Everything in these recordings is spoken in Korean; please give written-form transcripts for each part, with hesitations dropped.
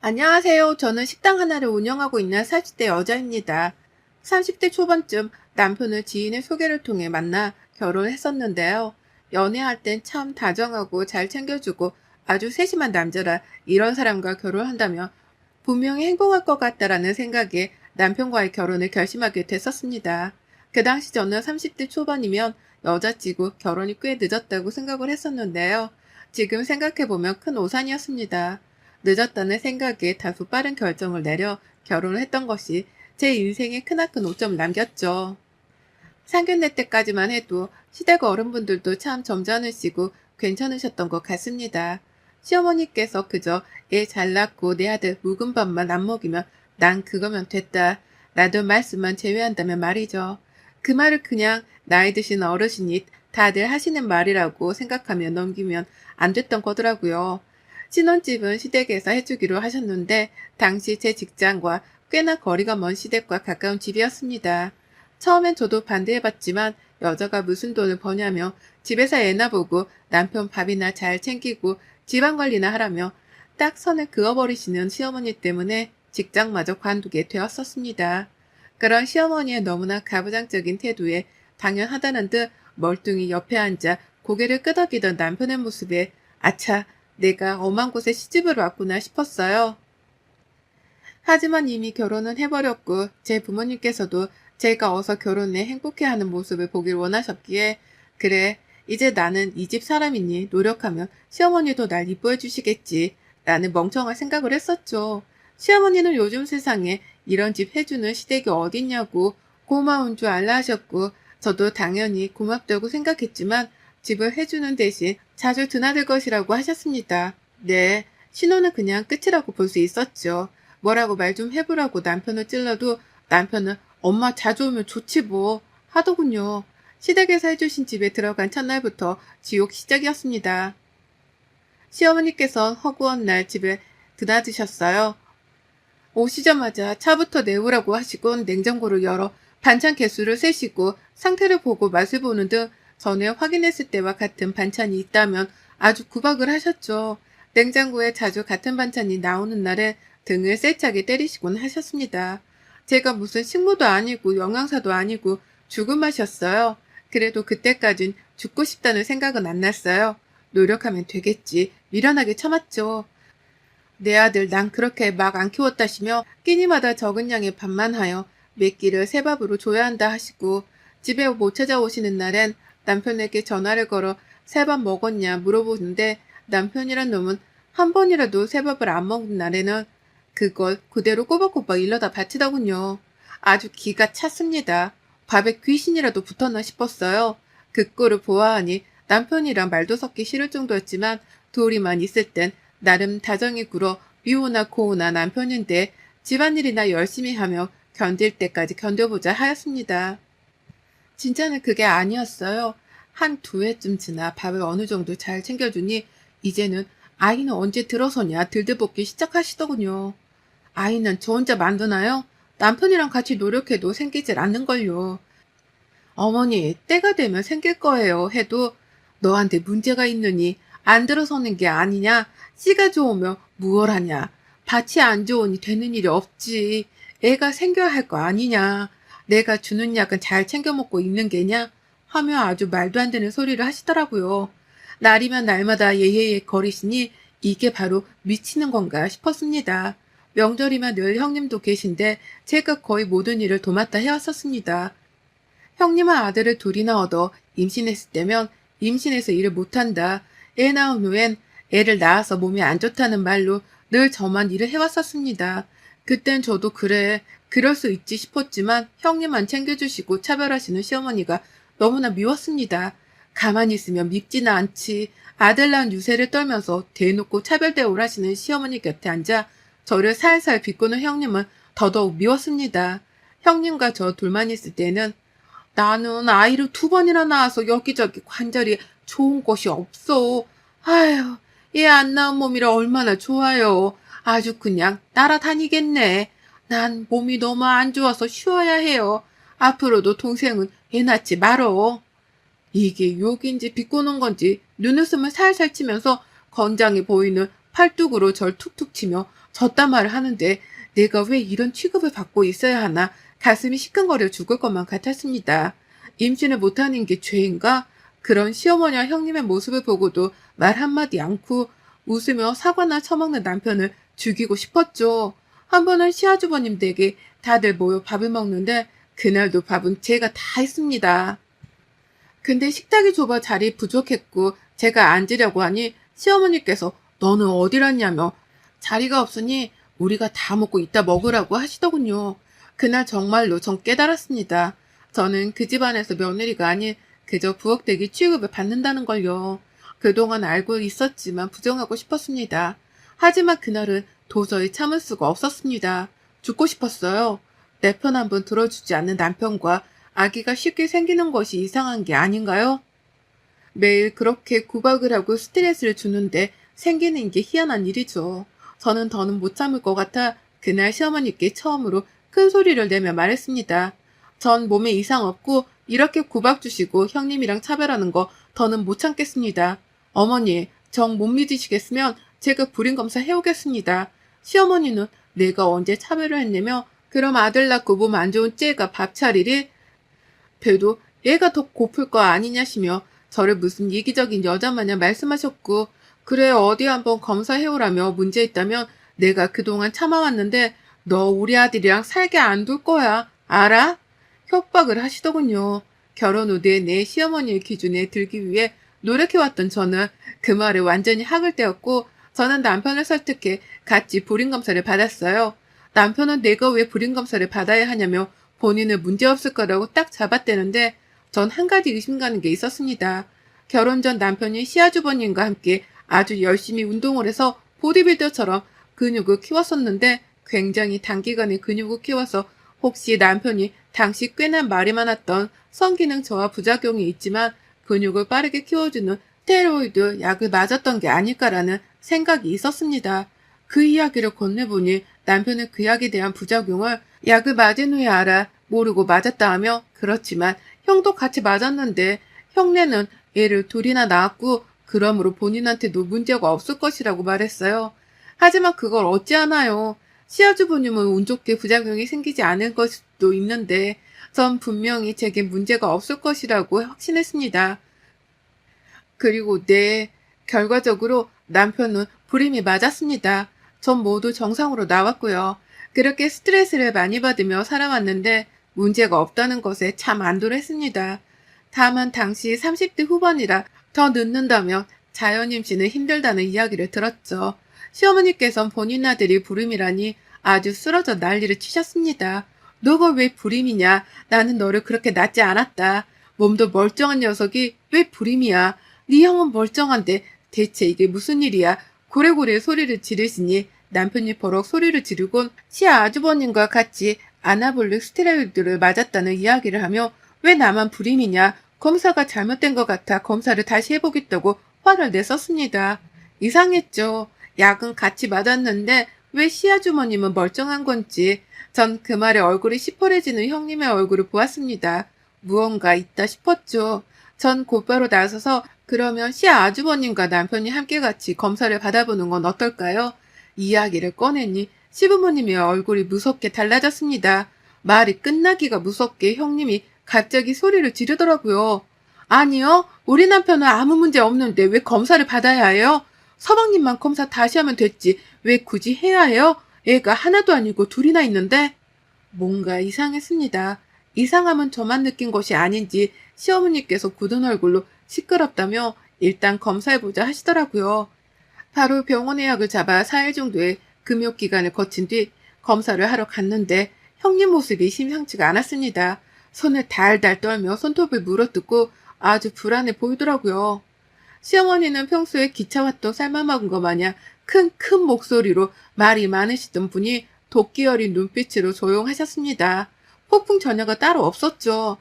안녕하세요. 저는 식당 하나를 운영하고 있는 40대 여자입니다. 30대 초반쯤 남편을 지인의 소개를 통해 만나 결혼했었는데요. 연애할 땐 참 다정하고 잘 챙겨주고 아주 세심한 남자라 이런 사람과 결혼한다면 분명히 행복할 것 같다라는 생각에 남편과의 결혼을 결심하게 됐었습니다. 그 당시 저는 30대 초반이면 여자치고 결혼이 꽤 늦었다고 생각을 했었는데요. 지금 생각해보면 큰 오산이었습니다. 늦었다는 생각에 다소 빠른 결정을 내려 결혼을 했던 것이 제 인생에 크나큰 오점을 남겼죠. 상견례 때까지만 해도 시댁 어른분들도 참 점잖으시고 괜찮으셨던 것 같습니다. 시어머니께서 그저 애 잘 낳고 내 아들 묵은 밥만 안 먹이면 난 그거면 됐다 라던 말씀만 제외한다면 말이죠. 그 말을 그냥 나이 드신 어르신이 다들 하시는 말이라고 생각하며 넘기면 안 됐던 거더라고요. 신혼집은 시댁에서 해주기로 하셨는데 당시 제 직장과 꽤나 거리가 먼 시댁과 가까운 집이었습니다. 처음엔 저도 반대해봤지만 여자가 무슨 돈을 버냐며 집에서 애나 보고 남편 밥이나 잘 챙기고 집안관리나 하라며 딱 선을 그어버리시는 시어머니 때문에 직장마저 관두게 되었었습니다. 그런 시어머니의 너무나 가부장적인 태도에 당연하다는 듯 멀뚱히 옆에 앉아 고개를 끄덕이던 남편의 모습에 아차, 내가 엄한 곳에 시집을 왔구나 싶었어요. 하지만 이미 결혼은 해버렸고 제 부모님께서도 제가 어서 결혼해 행복해하는 모습을 보길 원하셨기에 그래 이제 나는 이 집 사람이니 노력하면 시어머니도 날 이뻐해 주시겠지 라는 멍청한 생각을 했었죠. 시어머니는 요즘 세상에 이런 집 해주는 시댁이 어딨냐고 고마운 줄 알라 하셨고 저도 당연히 고맙다고 생각했지만 집을 해주는 대신 자주 드나들 것이라고 하셨습니다. 네, 신혼은 그냥 끝이라고 볼 수 있었죠. 뭐라고 말 좀 해보라고 남편을 찔러도 남편은 엄마 자주 오면 좋지 뭐 하더군요. 시댁에서 해주신 집에 들어간 첫날부터 지옥 시작이었습니다. 시어머니께서 허구한 날 집에 드나드셨어요. 오시자마자 차부터 내오라고 하시곤 냉장고를 열어 반찬 개수를 세시고 상태를 보고 맛을 보는 등 전에 확인했을 때와 같은 반찬이 있다면 아주 구박을 하셨죠. 냉장고에 자주 같은 반찬이 나오는 날엔 등을 세차게 때리시곤 하셨습니다. 제가 무슨 식모도 아니고 영양사도 아니고 죽은 맛이었어요. 그래도 그때까진 죽고 싶다는 생각은 안 났어요. 노력하면 되겠지. 미련하게 참았죠. 내 아들 난 그렇게 막 안 키웠다시며 끼니마다 적은 양의 밥만 하여 몇 끼를 새 밥으로 줘야 한다 하시고 집에 못 찾아오시는 날엔 남편에게 전화를 걸어 새 밥 먹었냐 물어보는데 남편이란 놈은 한 번이라도 새 밥을 안 먹는 날에는 그걸 그대로 꼬박꼬박 일러다 바치더군요. 아주 기가 찼습니다. 밥에 귀신이라도 붙었나 싶었어요. 그 꼴을 보아하니 남편이랑 말도 섞기 싫을 정도였지만 둘이만 있을 땐 나름 다정히 굴어 미우나 고우나 남편인데 집안일이나 열심히 하며 견딜 때까지 견뎌보자 하였습니다. 진짜는 그게 아니었어요. 한 두 해쯤 지나 밥을 어느 정도 잘 챙겨주니 이제는 아이는 언제 들어서냐 들들볶기 시작하시더군요. 아이는 저 혼자 만드나요? 남편이랑 같이 노력해도 생기질 않는걸요. 어머니, 때가 되면 생길 거예요. 해도 너한테 문제가 있느니 안 들어서는 게 아니냐? 씨가 좋으면 무얼 하냐? 밭이 안 좋으니 되는 일이 없지. 애가 생겨야 할 거 아니냐? 내가 주는 약은 잘 챙겨 먹고 있는 게냐? 하며 아주 말도 안 되는 소리를 하시더라고요. 날이면 날마다 예예예 거리시니 이게 바로 미치는 건가 싶었습니다. 명절이면 늘 형님도 계신데 제가 거의 모든 일을 도맡아 해왔었습니다. 형님은 아들을 둘이나 얻어 임신했을 때면 임신해서 일을 못한다. 애 낳은 후엔 애를 낳아서 몸이 안 좋다는 말로 늘 저만 일을 해왔었습니다. 그땐 저도 그래, 그럴 수 있지 싶었지만 형님만 챙겨주시고 차별하시는 시어머니가 너무나 미웠습니다. 가만히 있으면 밉지는 않지. 아들 낳은 유세를 떨면서 대놓고 차별 대우를 하시는 시어머니 곁에 앉아 저를 살살 비꼬는 형님은 더더욱 미웠습니다. 형님과 저 둘만 있을 때는 나는 아이를 두 번이나 낳아서 여기저기 관절이 좋은 곳이 없어. 아휴, 얘 안 낳은 몸이라 얼마나 좋아요. 아주 그냥 날아다니겠네. 난 몸이 너무 안 좋아서 쉬어야 해요. 앞으로도 동생은 애 낳지 말어. 이게 욕인지 비꼬는 건지 눈웃음을 살살 치면서 건장해 보이는 팔뚝으로 절 툭툭 치며 졌단 말을 하는데 내가 왜 이런 취급을 받고 있어야 하나 가슴이 시큰거려 죽을 것만 같았습니다. 임신을 못하는 게 죄인가? 그런 시어머니와 형님의 모습을 보고도 말 한마디 않고 웃으며 사과나 처먹는 남편을 죽이고 싶었죠. 한 번은 시아주버님 댁에 다들 모여 밥을 먹는데 그날도 밥은 제가 다 했습니다. 근데 식탁이 좁아 자리 부족했고 제가 앉으려고 하니 시어머니께서 너는 어디 갔냐며 자리가 없으니 우리가 다 먹고 이따 먹으라고 하시더군요. 그날 정말로 전 깨달았습니다. 저는 그 집안에서 며느리가 아닌 그저 부엌대기 취급을 받는다는 걸요. 그동안 알고 있었지만 부정하고 싶었습니다. 하지만 그날은 도저히 참을 수가 없었습니다. 죽고 싶었어요. 내 편 한 번 들어주지 않는 남편과 아기가 쉽게 생기는 것이 이상한 게 아닌가요? 매일 그렇게 구박을 하고 스트레스를 주는데 생기는 게 희한한 일이죠. 저는 더는 못 참을 것 같아 그날 시어머니께 처음으로 큰 소리를 내며 말했습니다. 전 몸에 이상 없고 이렇게 구박 주시고 형님이랑 차별하는 거 더는 못 참겠습니다. 어머니, 정 못 믿으시겠으면 제가 불임검사 해오겠습니다. 시어머니는 내가 언제 차별을 했냐며 그럼 아들 낳고 몸 안 좋은 째가 밥 차리리? 배도 얘가 더 고플 거 아니냐시며 저를 무슨 이기적인 여자 마냥 말씀하셨고 그래 어디 한번 검사해오라며 문제 있다면 내가 그동안 참아왔는데 너 우리 아들이랑 살게 안 둘 거야. 알아? 협박을 하시더군요. 결혼 후 내 시어머니의 기준에 들기 위해 노력해왔던 저는 그 말에 완전히 학을 떼었고 저는 남편을 설득해 같이 불임검사를 받았어요. 남편은 내가 왜 불임검사를 받아야 하냐며 본인은 문제없을 거라고 딱 잡아떼는데 전 한 가지 의심 가는 게 있었습니다. 결혼 전 남편이 시아주버님과 함께 아주 열심히 운동을 해서 보디빌더처럼 근육을 키웠었는데 굉장히 단기간에 근육을 키워서 혹시 남편이 당시 꽤나 말이 많았던 성기능 저하 부작용이 있지만 근육을 빠르게 키워주는 스테로이드 약을 맞았던 게 아닐까라는 생각이 있었습니다. 그 이야기를 건네보니 남편은 그 약에 대한 부작용을 약을 맞은 후에 알아 모르고 맞았다 하며 그렇지만 형도 같이 맞았는데 형네는 애를 둘이나 낳았고 그러므로 본인한테도 문제가 없을 것이라고 말했어요. 하지만 그걸 어찌하나요. 시아주부님은 운 좋게 부작용이 생기지 않을 것도 있는데 전 분명히 제게 문제가 없을 것이라고 확신했습니다. 그리고 결과적으로 남편은 불임이 맞았습니다. 전 모두 정상으로 나왔고요. 그렇게 스트레스를 많이 받으며 살아왔는데 문제가 없다는 것에 참 안도했습니다. 다만 당시 30대 후반이라 더 늦는다며 자연임신은 힘들다는 이야기를 들었죠. 시어머니께선 본인 아들이 불임이라니 아주 쓰러져 난리를 치셨습니다. 너가 왜 불임이냐? 나는 너를 그렇게 낳지 않았다. 몸도 멀쩡한 녀석이 왜 불임이야? 네 형은 멀쩡한데 대체 이게 무슨 일이야? 고래고래 소리를 지르시니 남편이 버럭 소리를 지르곤 시아 아주버님과 같이 아나볼릭 스테로이드를 맞았다는 이야기를 하며 왜 나만 불임이냐? 검사가 잘못된 것 같아 검사를 다시 해보겠다고 화를 냈었습니다. 이상했죠. 약은 같이 맞았는데 왜 시아주머님은 멀쩡한 건지 전 그 말에 얼굴이 시퍼래지는 형님의 얼굴을 보았습니다. 무언가 있다 싶었죠. 전 곧바로 나서서 그러면 시아 아주버님과 남편이 함께 같이 검사를 받아보는 건 어떨까요? 이야기를 꺼내니 시부모님의 얼굴이 무섭게 달라졌습니다. 말이 끝나기가 무섭게 형님이 갑자기 소리를 지르더라고요. 아니요, 우리 남편은 아무 문제 없는데 왜 검사를 받아야 해요? 서방님만 검사 다시 하면 됐지. 왜 굳이 해야 해요? 애가 하나도 아니고 둘이나 있는데? 뭔가 이상했습니다. 이상함은 저만 느낀 것이 아닌지 시어머니께서 굳은 얼굴로 시끄럽다며 일단 검사해보자 하시더라고요. 바로 병원 예약을 잡아 4일 정도의 금욕기간을 거친 뒤 검사를 하러 갔는데 형님 모습이 심상치가 않았습니다. 손을 달달 떨며 손톱을 물어뜯고 아주 불안해 보이더라고요. 시어머니는 평소에 기차 왔던 삶아먹은 것 마냥 큰 목소리로 말이 많으시던 분이 도끼 어린 눈빛으로 조용하셨습니다. 폭풍 전야가 따로 없었죠.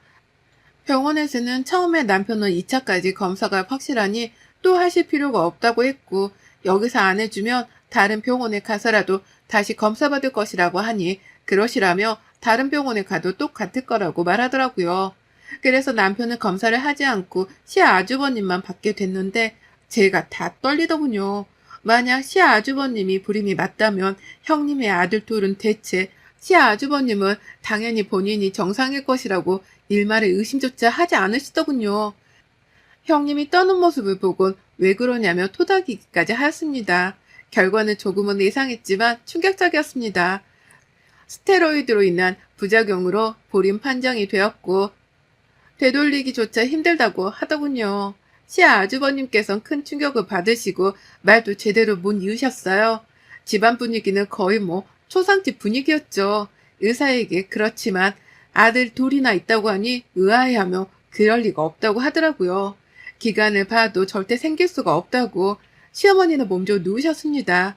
병원에서는 처음에 남편은 2차까지 검사가 확실하니 또 하실 필요가 없다고 했고 여기서 안 해주면 다른 병원에 가서라도 다시 검사받을 것이라고 하니 그러시라며 다른 병원에 가도 똑같을 거라고 말하더라고요. 그래서 남편은 검사를 하지 않고 시아 아주버님만 받게 됐는데 제가 다 떨리더군요. 만약 시아 아주버님이 불임이 맞다면 형님의 아들 둘은 대체 시아 아주버님은 당연히 본인이 정상일 것이라고 일말의 의심조차 하지 않으시더군요. 형님이 떠는 모습을 보곤 왜 그러냐며 토닥이기까지 하였습니다. 결과는 조금은 예상했지만 충격적이었습니다. 스테로이드로 인한 부작용으로 불임 판정이 되었고 되돌리기조차 힘들다고 하더군요. 시아 아주버님께선 큰 충격을 받으시고 말도 제대로 못 이으셨어요. 집안 분위기는 거의 초상집 분위기였죠. 의사에게 그렇지만 아들 둘이나 있다고 하니 의아해하며 그럴 리가 없다고 하더라고요. 기간을 봐도 절대 생길 수가 없다고 시어머니는 몸져 누우셨습니다.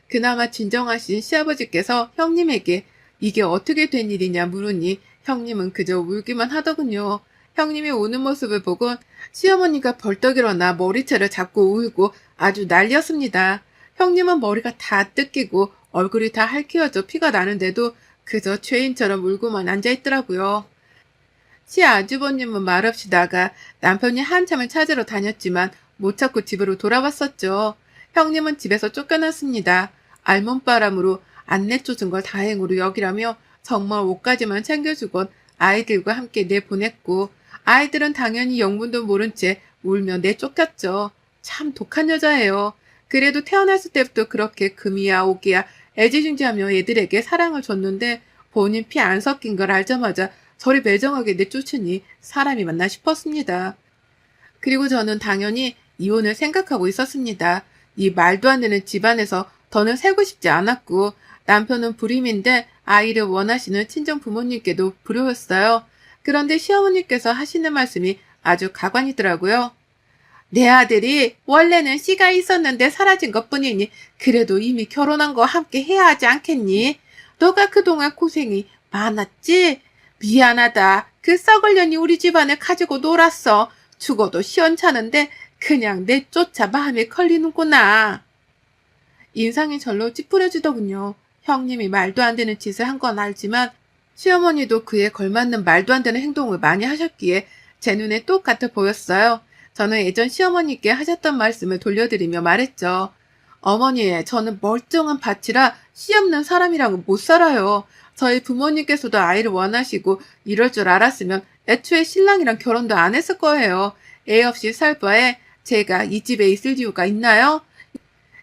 그나마 진정하신 시아버지께서 형님에게 이게 어떻게 된 일이냐 물으니 형님은 그저 울기만 하더군요. 형님이 우는 모습을 보곤 시어머니가 벌떡 일어나 머리채를 잡고 울고 아주 난리였습니다. 형님은 머리가 다 뜯기고 얼굴이 다 핥히어져 피가 나는데도 그저 죄인처럼 울고만 앉아있더라고요. 시아 아주버님은 말없이 나가 남편이 한참을 찾으러 다녔지만 못 찾고 집으로 돌아왔었죠. 형님은 집에서 쫓겨났습니다. 알몸바람으로 안 내쫓은 걸 다행으로 여기라며 정말 옷까지만 챙겨주곤 아이들과 함께 내보냈고 아이들은 당연히 영문도 모른 채 울며 내쫓겼죠. 참 독한 여자예요. 그래도 태어났을 때부터 그렇게 금이야 오기야 애지중지하며 애들에게 사랑을 줬는데 본인 피 안 섞인 걸 알자마자 저리 매정하게 내쫓으니 사람이 맞나 싶었습니다. 그리고 저는 당연히 이혼을 생각하고 있었습니다. 이 말도 안 되는 집안에서 더는 살고 싶지 않았고 남편은 불임인데 아이를 원하시는 친정 부모님께도 불효였어요. 그런데 시어머니께서 하시는 말씀이 아주 가관이더라고요. 내 아들이 원래는 씨가 있었는데 사라진 것뿐이니 그래도 이미 결혼한 거 함께 해야 하지 않겠니? 너가 그동안 고생이 많았지? 미안하다. 그 썩을 년이 우리 집안을 가지고 놀았어. 죽어도 시원찮은데 그냥 내쫓아 마음에 걸리는구나. 인상이 절로 찌푸려지더군요. 형님이 말도 안 되는 짓을 한 건 알지만 시어머니도 그에 걸맞는 말도 안 되는 행동을 많이 하셨기에 제 눈에 똑같아 보였어요. 저는 예전 시어머니께 하셨던 말씀을 돌려드리며 말했죠. 어머니, 저는 멀쩡한 밭이라 씨 없는 사람이랑은 못 살아요. 저희 부모님께서도 아이를 원하시고 이럴 줄 알았으면 애초에 신랑이랑 결혼도 안 했을 거예요. 애 없이 살 바에 제가 이 집에 있을 이유가 있나요?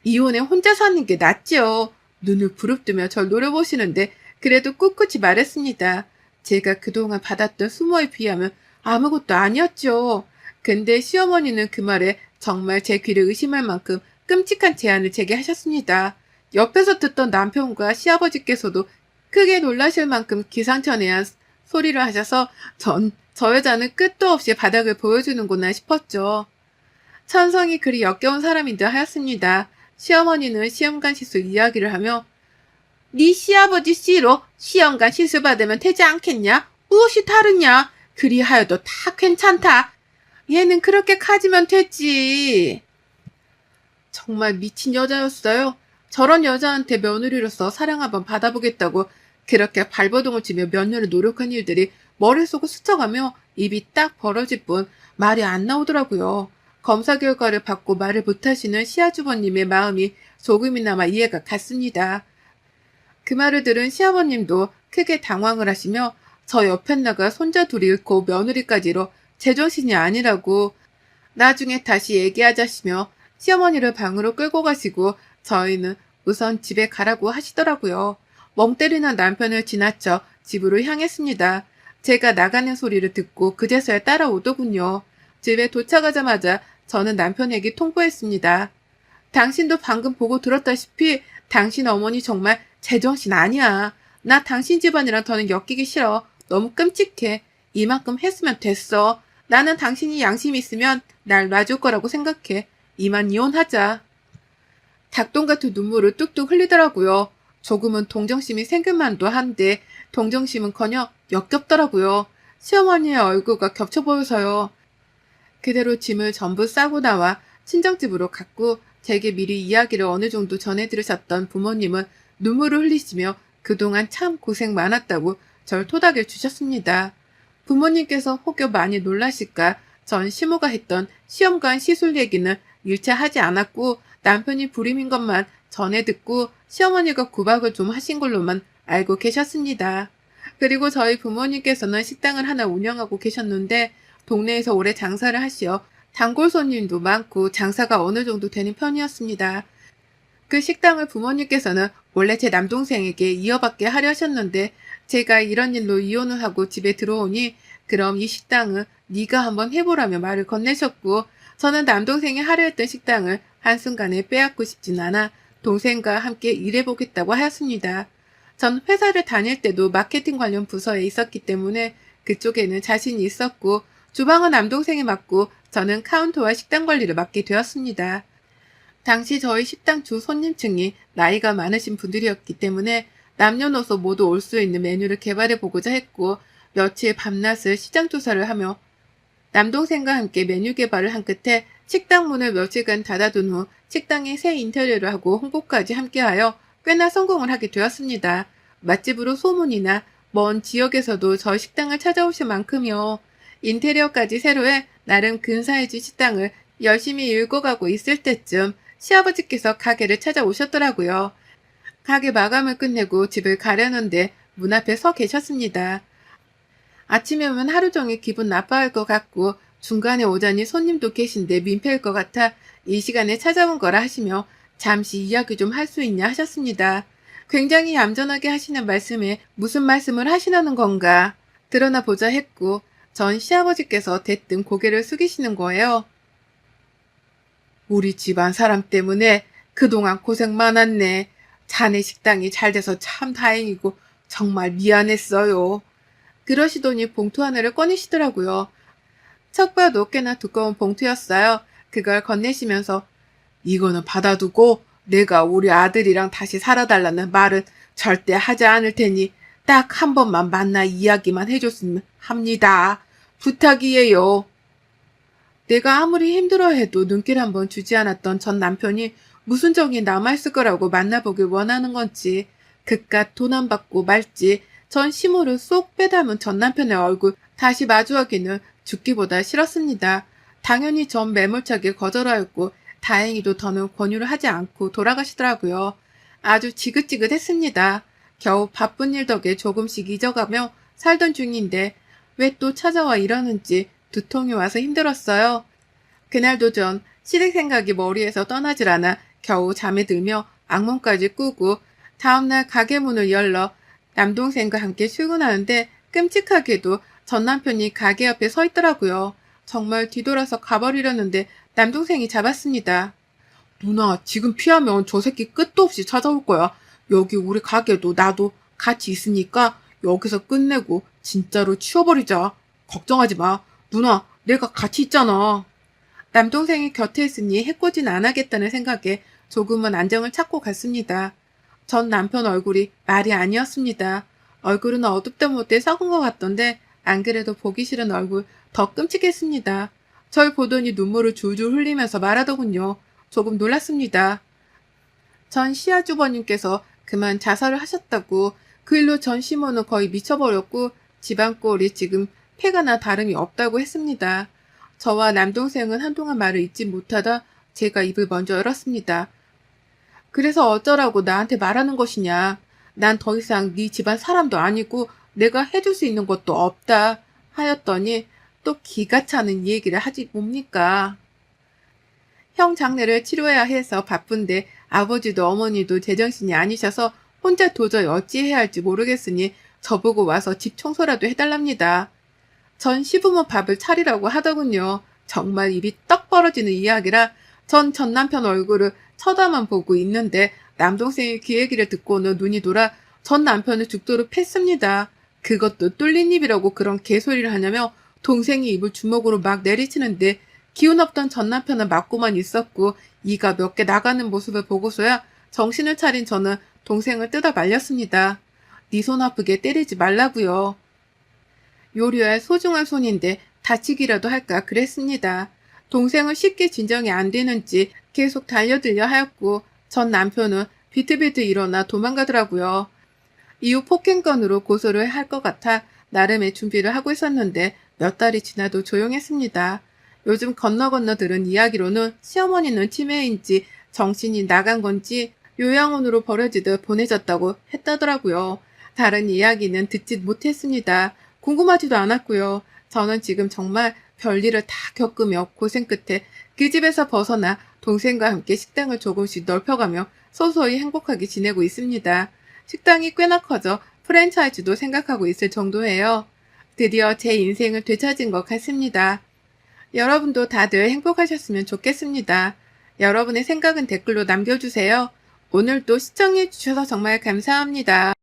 이혼에 혼자 사는 게 낫지요. 눈을 부릅뜨며 절 노려보시는데 그래도 꿋꿋이 말했습니다. 제가 그동안 받았던 수모에 비하면 아무것도 아니었죠. 근데 시어머니는 그 말에 정말 제 귀를 의심할 만큼 끔찍한 제안을 제게 하셨습니다. 옆에서 듣던 남편과 시아버지께서도 크게 놀라실 만큼 기상천외한 소리를 하셔서 저 여자는 끝도 없이 바닥을 보여주는구나 싶었죠. 천성이 그리 역겨운 사람인 듯 하였습니다. 시어머니는 시험관 시술 이야기를 하며 네 시아버지 씨로 시험관 시술 받으면 되지 않겠냐? 무엇이 다르냐? 그리하여도 다 괜찮다. 얘는 그렇게 가지면 되지. 정말 미친 여자였어요. 저런 여자한테 며느리로서 사랑 한번 받아보겠다고 그렇게 발버둥을 치며 몇 년을 노력한 일들이 머릿속을 스쳐가며 입이 딱 벌어질 뿐 말이 안 나오더라고요. 검사 결과를 받고 말을 못하시는 시아주버님의 마음이 조금이나마 이해가 갔습니다. 그 말을 들은 시아버님도 크게 당황을 하시며 저 옆에 나가 손자 둘이 잃고 며느리까지로 제정신이 아니라고 나중에 다시 얘기하자시며 시어머니를 방으로 끌고 가시고 저희는 우선 집에 가라고 하시더라고요. 멍 때리는 남편을 지나쳐 집으로 향했습니다. 제가 나가는 소리를 듣고 그제서야 따라오더군요. 집에 도착하자마자 저는 남편에게 통보했습니다. 당신도 방금 보고 들었다시피 당신 어머니 정말 제정신 아니야. 나 당신 집안이랑 더는 엮이기 싫어. 너무 끔찍해. 이만큼 했으면 됐어. 나는 당신이 양심 있으면 날 놔줄 거라고 생각해. 이만 이혼하자. 닭똥 같은 눈물을 뚝뚝 흘리더라고요. 조금은 동정심이 생길만도 한데 동정심은커녕 역겹더라고요. 시어머니의 얼굴과 겹쳐 보여서요. 그대로 짐을 전부 싸고 나와 친정집으로 갔고 제게 미리 이야기를 어느 정도 전해 들으셨던 부모님은 눈물을 흘리시며 그동안 참 고생 많았다고 절 토닥여 주셨습니다. 부모님께서 혹여 많이 놀라실까 전 시모가 했던 시험관 시술 얘기는 일체 하지 않았고 남편이 불임인 것만 전해 듣고 시어머니가 구박을 좀 하신 걸로만 알고 계셨습니다. 그리고 저희 부모님께서는 식당을 하나 운영하고 계셨는데 동네에서 오래 장사를 하시어 단골 손님도 많고 장사가 어느 정도 되는 편이었습니다. 그 식당을 부모님께서는 원래 제 남동생에게 이어받게 하려 하셨는데 제가 이런 일로 이혼을 하고 집에 들어오니 그럼 이 식당은 네가 한번 해보라며 말을 건네셨고 저는 남동생이 하려 했던 식당을 한순간에 빼앗고 싶진 않아 동생과 함께 일해보겠다고 하였습니다. 전 회사를 다닐 때도 마케팅 관련 부서에 있었기 때문에 그쪽에는 자신이 있었고 주방은 남동생이 맡고 저는 카운터와 식당 관리를 맡게 되었습니다. 당시 저희 식당 주 손님층이 나이가 많으신 분들이었기 때문에 남녀노소 모두 올 수 있는 메뉴를 개발해 보고자 했고 며칠 밤낮을 시장 조사를 하며 남동생과 함께 메뉴 개발을 한 끝에 식당 문을 며칠간 닫아둔 후 식당에 새 인테리어를 하고 홍보까지 함께하여 꽤나 성공을 하게 되었습니다. 맛집으로 소문이나 먼 지역에서도 저희 식당을 찾아오실 만큼요. 인테리어까지 새로 해 나름 근사해진 식당을 열심히 읽어가고 있을 때쯤 시아버지께서 가게를 찾아오셨더라고요. 가게 마감을 끝내고 집을 가려는데 문 앞에 서 계셨습니다. 아침에 오면 하루 종일 기분 나빠할 것 같고 중간에 오자니 손님도 계신데 민폐일 것 같아 이 시간에 찾아온 거라 하시며 잠시 이야기 좀 할 수 있냐 하셨습니다. 굉장히 얌전하게 하시는 말씀에 무슨 말씀을 하시려는 건가 드러나 보자 했고 전 시아버지께서 대뜸 고개를 숙이시는 거예요. 우리 집안 사람 때문에 그동안 고생 많았네. 자네 식당이 잘 돼서 참 다행이고 정말 미안했어요. 그러시더니 봉투 하나를 꺼내시더라고요. 척 봐도 꽤나 두꺼운 봉투였어요. 그걸 건네시면서 이거는 받아두고 내가 우리 아들이랑 다시 살아달라는 말은 절대 하지 않을 테니 딱 한 번만 만나 이야기만 해줬으면 합니다. 부탁이에요. 내가 아무리 힘들어해도 눈길 한번 주지 않았던 전 남편이 무슨 정이 남아있을 거라고 만나보길 원하는 건지 그깟 돈 안 받고 말지 전 심호를 쏙 빼닮은 전 남편의 얼굴 다시 마주하기는 죽기보다 싫었습니다. 당연히 전 매몰차게 거절하였고 다행히도 더는 권유를 하지 않고 돌아가시더라고요. 아주 지긋지긋했습니다. 겨우 바쁜 일 덕에 조금씩 잊어가며 살던 중인데 왜 또 찾아와 이러는지 두통이 와서 힘들었어요. 그날도 전 시댁 생각이 머리에서 떠나질 않아 겨우 잠에 들며 악몽까지 꾸고 다음날 가게 문을 열러 남동생과 함께 출근하는데 끔찍하게도 전 남편이 가게 앞에 서 있더라고요. 정말 뒤돌아서 가버리려는데 남동생이 잡았습니다. 누나, 지금 피하면 저 새끼 끝도 없이 찾아올 거야. 여기 우리 가게도 나도 같이 있으니까 여기서 끝내고 진짜로 치워버리자. 걱정하지 마. 누나, 내가 같이 있잖아. 남동생이 곁에 있으니 해코지는 안 하겠다는 생각에 조금은 안정을 찾고 갔습니다. 전 남편 얼굴이 말이 아니었습니다. 얼굴은 어둡다 못해 썩은 것 같던데 안 그래도 보기 싫은 얼굴 더 끔찍했습니다. 절 보더니 눈물을 줄줄 흘리면서 말하더군요. 조금 놀랐습니다. 전 시아주버님께서 그만 자살을 하셨다고 그 일로 전 시모는 거의 미쳐버렸고 집안 꼴이 지금 폐가나 다름이 없다고 했습니다. 저와 남동생은 한동안 말을 잇지 못하다 제가 입을 먼저 열었습니다. 그래서 어쩌라고 나한테 말하는 것이냐. 난 더 이상 네 집안 사람도 아니고 내가 해줄 수 있는 것도 없다 하였더니 또 기가 차는 얘기를 하지 뭡니까. 형 장례를 치료해야 해서 바쁜데 아버지도 어머니도 제정신이 아니셔서 혼자 도저히 어찌해야 할지 모르겠으니 저보고 와서 집 청소라도 해달랍니다. 전 시부모 밥을 차리라고 하더군요. 정말 입이 떡 벌어지는 이야기라 전 남편 얼굴을 쳐다만 보고 있는데 남동생이 그 얘기를 듣고는 눈이 돌아 전 남편을 죽도록 팼습니다. 그것도 뚫린 입이라고 그런 개소리를 하냐며 동생이 입을 주먹으로 막 내리치는데 기운 없던 전 남편은 맞고만 있었고 이가 몇 개 나가는 모습을 보고서야 정신을 차린 저는 동생을 뜯어 말렸습니다. 네 손 아프게 때리지 말라고요. 요리할 소중한 손인데 다치기라도 할까 그랬습니다. 동생은 쉽게 진정이 안 되는지 계속 달려들려 하였고 전 남편은 비틀비틀 일어나 도망가더라고요. 이후 폭행건으로 고소를 할 것 같아 나름의 준비를 하고 있었는데 몇 달이 지나도 조용했습니다. 요즘 건너 들은 이야기로는 시어머니는 치매인지 정신이 나간 건지 요양원으로 버려지듯 보내졌다고 했다더라고요. 다른 이야기는 듣지 못했습니다. 궁금하지도 않았고요. 저는 지금 정말 별일을 다 겪으며 고생 끝에 그 집에서 벗어나 동생과 함께 식당을 조금씩 넓혀가며 소소히 행복하게 지내고 있습니다. 식당이 꽤나 커져 프랜차이즈도 생각하고 있을 정도예요. 드디어 제 인생을 되찾은 것 같습니다. 여러분도 다들 행복하셨으면 좋겠습니다. 여러분의 생각은 댓글로 남겨주세요. 오늘도 시청해주셔서 정말 감사합니다.